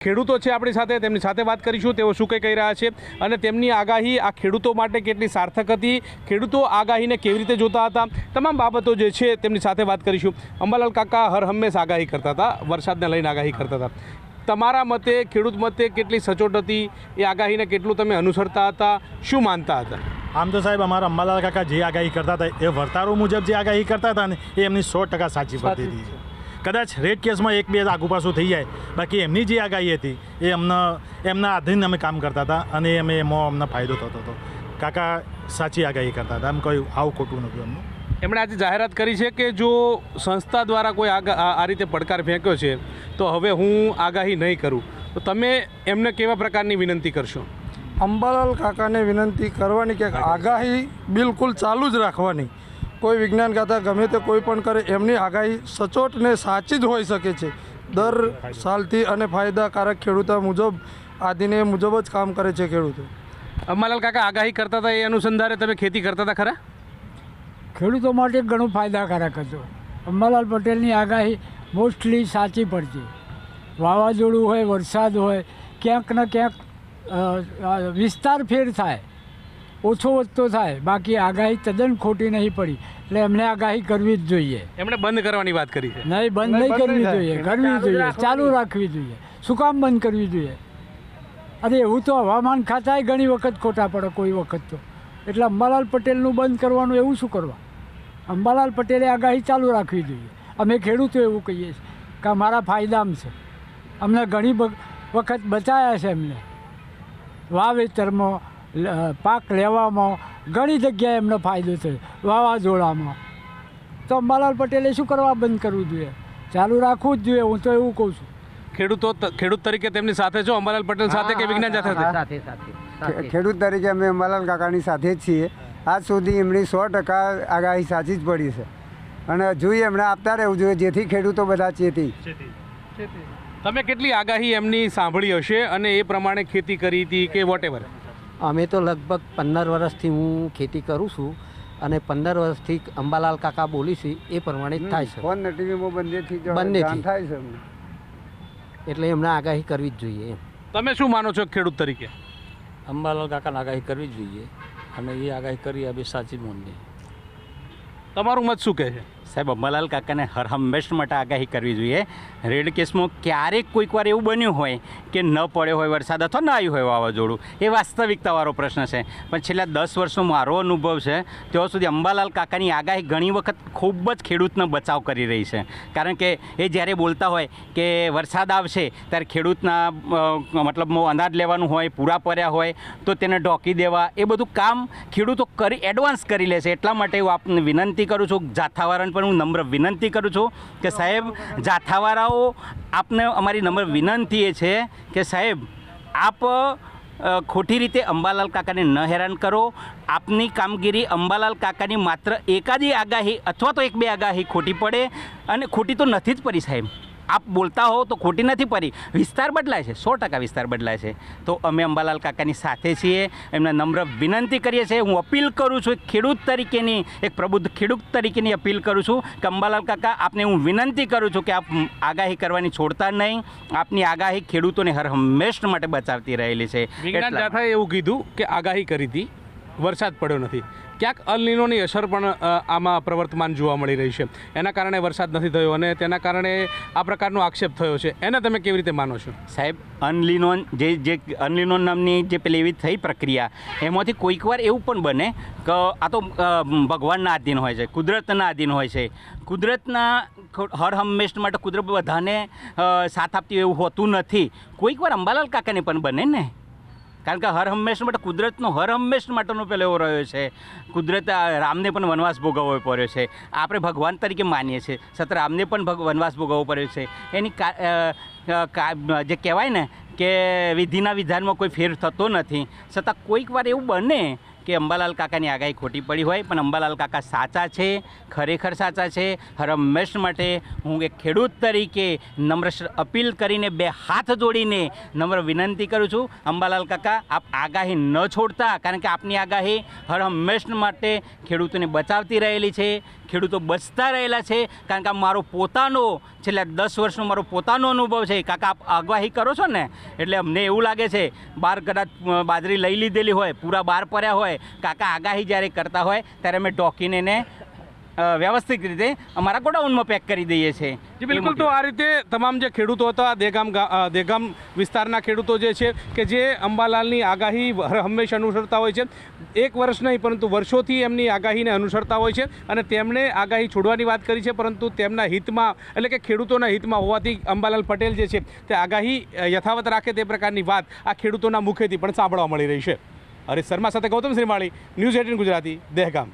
ખેડૂતો છે આપણી સાથે, તેમની સાથે વાત કરીશું તેઓ શું કંઈ કહી રહ્યા છે અને તેમની આગાહી આ ખેડૂતો માટે કેટલી સાર્થક હતી, ખેડૂતો આગાહીને કેવી રીતે જોતા હતા, તમામ બાબતો જે છે તેમની સાથે વાત કરીશું। અંબાલાલ કાકા હર હંમેશ આગાહી કરતા હતા, વરસાદને લઈને આગાહી કરતા હતા। તમારા મતે, ખેડૂત મતે કેટલી સચોટ હતી એ આગાહીને, કેટલું તમે અનુસરતા હતા, શું માનતા હતા? આમ તો સાહેબ અમારા અંબાલાલ કાકા જે આગાહી કરતા હતા એ વર્તારો મુજબ જે આગાહી કરતા હતા ને એ એમની 100% સાચી પડતી હતી। કદાચ રેડ કેસમાં એક બે આગુ પાછું થઈ જાય, બાકી એમની જે આગાહી હતી એ એમના આધીન અમે કામ કરતા હતા અને એમાં અમને ફાયદો થતો હતો। કાકા સાચી આગાહી કરતા હતા, એમ કોઈ આવું ખોટું નહોતું એમનું। એમણે આજે જાહેરાત કરી છે કે જો સંસ્થા દ્વારા કોઈ આ રીતે પડકાર ફેંક્યો છે તો હવે હું આગાહી નહીં કરું, તો તમે એમને કેવા પ્રકારની વિનંતી કરશો? અંબાલાલ કાકાને વિનંતી કરવાની કે આગાહી બિલકુલ ચાલુ જ રાખવાની। કોઈ વિજ્ઞાન ખાતા ગમે તે કોઈ પણ કરે, એમની આગાહી સચોટ ને સાચી જ હોઈ શકે છે દર સાલથી અને ફાયદાકારક ખેડૂતો મુજબ આદિને મુજબ જ કામ કરે છે ખેડૂતો। અંબાલાલ કાકા આગાહી કરતા હતા એ અનુસંધાને તમે ખેતી કરતા હતા ખરા? ખેડૂતો માટે ઘણું ફાયદાકારક હતું। અંબાલાલ પટેલની આગાહી મોસ્ટલી સાચી પડતી। વાવાઝોડું હોય, વરસાદ હોય, ક્યાંક ને ક્યાંક વિસ્તાર ફેર થાય, ઓછો વધતો થાય, બાકી આગાહી તદ્દન ખોટી નહીં પડી। એટલે એમને આગાહી કરવી જ જોઈએ। એમણે બંધ કરવાની વાત કરી છે? નહીં, બંધ નહીં કરવી જોઈએ, કરવી જોઈએ, ચાલુ રાખવી જોઈએ। શું કામ બંધ કરવી જોઈએ? અરે એવું તો હવામાન ખાતાએ ઘણી વખત ખોટા પડે કોઈ વખત તો, એટલે અંબાલાલ પટેલનું બંધ કરવાનું એવું શું કરવા? અંબાલાલ પટેલે આગાહી ચાલુ રાખવી જોઈએ। અમે ખેડૂતો એવું કહીએ છીએ કે અમારા ફાયદામાં છે, અમને ઘણી વખત બચાવ્યા છે એમને વાવેતરમાં, પાક લેવામાં, ઘણી જગ્યાએ એમનો ફાયદો થયો, વાવાઝોડામાં। તો અંબાલાલ પટેલે શું કરવા બંધ કરવું જોઈએ? ચાલુ રાખવું જ જોઈએ, હું તો એવું કહું છું। ખેડૂત તરીકે તેમની સાથે છો, અંબાલાલ પટેલ સાથે કે વિજ્ઞાન સાથે? ખેડૂત તરીકે અમે અંબાલાલ કાકાની સાથે જ છીએ। આજ સુધી એમની 100% આગાહી સાચી જ પડી છે અને જોઈએ એમણે આપતા રહેવું જોઈએ, જેથી ખેડૂતો બધા ચેતી। તમે કેટલી આગાહી એમની સાંભળી હશે અને એ પ્રમાણે ખેતી કરી હતી કે વોટેવર? અમે તો લગભગ 15 વર્ષથી હું ખેતી કરું છું અને 15 વર્ષથી અંબાલાલ કાકા બોલી છે એ પ્રમાણે જ થાય છે। ફોન ટીવીમાં બંનેથી થાય છે અમને, એટલે એમને આગાહી કરવી જ જોઈએ। તમે શું માનો છો ખેડૂત તરીકે? અંબાલાલ કાકાને આગાહી કરવી જ જોઈએ અને એ આગાહી કરી આપી સાચી મોનની। તમારું મત શું કહે છે? સાહેબ, અંબાલાલ કાકાને હર હંમેશ માટે આગાહી કરવી જોઈએ। રેડ કેસમાં ક્યારેક કોઈક વાર એવું બન્યું હોય કે ન પડ્યો હોય વરસાદ અથવા ન આવ્યું હોય વાવાઝોડું, એ વાસ્તવિકતાવાળો પ્રશ્ન છે, પણ છેલ્લા 10 વર્ષનો મારો અનુભવ છે ત્યાં સુધી અંબાલાલ કાકાની આગાહી ઘણી વખત ખૂબ જ ખેડૂતનો બચાવ કરી રહી છે। કારણ કે એ જ્યારે બોલતા હોય કે વરસાદ આવશે ત્યારે ખેડૂતના મતલબમાં અનાજ લેવાનું હોય, પૂરા પડ્યા હોય તો તેને ઢોકી દેવા, એ બધું કામ ખેડૂતો એડવાન્સ કરી લે છે। એટલા માટે હું આપને વિનંતી કરું છું, જાથાવાળાને પણ હું નમ્ર વિનંતી કરું છું કે સાહેબ, જાથાવાળાઓ આપને અમારી નમ્ર વિનંતી એ છે કે સાહેબ, આપ ખોટી રીતે અંબાલાલ કાકાને ન હેરાન કરો। આપની કામગીરી અંબાલાલ કાકાની માત્ર એકાદી આગાહી અથવા તો 1-2 આગાહી ખોટી પડે, અને ખોટી તો નથી જ પડી સાહેબ, આપ બોલતા હો તો ખોટી નથી પડી, વિસ્તાર બદલાય છે, 100% વિસ્તાર બદલાય છે। તો અમે અંબાલાલ કાકાની સાથે છીએ, એમને નમ્ર વિનંતી કરીએ છીએ। હું અપીલ કરું છું, એક ખેડૂત તરીકેની, એક પ્રબુદ્ધ ખેડૂત તરીકેની અપીલ કરું છું કે અંબાલાલ કાકા, આપને હું વિનંતી કરું છું કે આપ આગાહી કરવાની છોડતા નહીં। આપની આગાહી ખેડૂતોને હર હંમેશ માટે બચાવતી રહેલી છે। વિજ્ઞાન જાથાએ એવું કીધું કે આગાહી કરી હતી, વરસાદ પડ્યો નથી, ક્યાંક અલ નીનોની અસર પણ આમાં પ્રવર્તમાન જોવા મળી રહી છે, એના કારણે વરસાદ નથી થયો અને તેના કારણે આ પ્રકારનો આક્ષેપ થયો છે, એને તમે કેવી રીતે માનો છો? સાહેબ, અનલિનોન જે અનલિનોન નામની જે પેલી એવી થઈ પ્રક્રિયા, એમાંથી કોઈક વાર એવું પણ બને કે આ તો ભગવાનના આધીન હોય છે, કુદરતના આધીન હોય છે। કુદરતના હર હંમેશ માટે કુદરત બધાને સાથ આપતી એવું હોતું નથી। કોઈક વાર અંબાલાલ કાકાને પણ બને ને, કારણ કે હર હંમેશ માટે કુદરતનો હર હંમેશ માટેનો પેલો એવો રહ્યો છે। કુદરત રામને પણ વનવાસ ભોગવવો પડ્યો છે, આપણે ભગવાન તરીકે માનીએ છીએ, છતાં રામને પણ વનવાસ ભોગવવો પડ્યો છે। એની જે કહેવાય ને કે વિધિના વિધાનમાં કોઈ ફેર થતો નથી, છતાં કોઈક વાર એવું બને કે અંબાલાલ કાકાની આગાહી ખોટી પડી હોય, પણ અંબાલાલ કાકા સાચા છે, ખરેખર સાચા છે। હર હંમેશ માટે હું એક ખેડૂત તરીકે નમ્ર અપીલ કરીને 2 હાથ જોડીને નમ્ર વિનંતી કરું છું, અંબાલાલ કાકા, આપ આગાહી ન છોડતા, કારણ કે આપની આગાહી હર હંમેશ માટે ખેડૂતોને બચાવતી રહેલી છે। ખેડૂતો બચતા રહેલા છે. કારણ કે આ મારો પોતાનો છેલ્લા 10 વર્ષનો મારો પોતાનો અનુભવ છે. કાકા આપ આગાહી કરો છો ને, એટલે અમને એવું લાગે છે બહાર કદાચ બાજરી લઈ લીધેલી હોય, પૂરા બહાર પડ્યા હોય, કાકા આગાહી જ્યારે કરતા હોય ત્યારે અમે ઢોકીને એને વ્યવસ્થિત રીતે અમારા ગોડાઉનમાં પેક કરી દઈએ છીએ. જી બિલકુલ. તો આ રીતે તમામ જે ખેડૂતો હતા, દેગામ વિસ્તારના ખેડૂતો જે છે કે જે અંબાલાલની આગાહી હંમેશા અનુસરતા હોય છે. એક વર્ષ નહીં પરંતુ વર્ષોથી એમની આગાહીને અનુસરતા હોય છે અને તેમણે આગાહી છોડવાની વાત કરી છે, પરંતુ તેમના હિતમાં એટલે કે ખેડૂતોના હિતમાં હોવાથી અંબાલાલ પટેલ જે છે તે આગાહી યથાવત રાખે તે પ્રકારની વાત આ ખેડૂતોના મુખેથી પણ સાંભળવા મળી રહી છે. હરીશ શર્મા સાથે ગૌતમ શ્રીમાળી, ન્યૂઝ 18 ગુજરાતી, દહેગામ.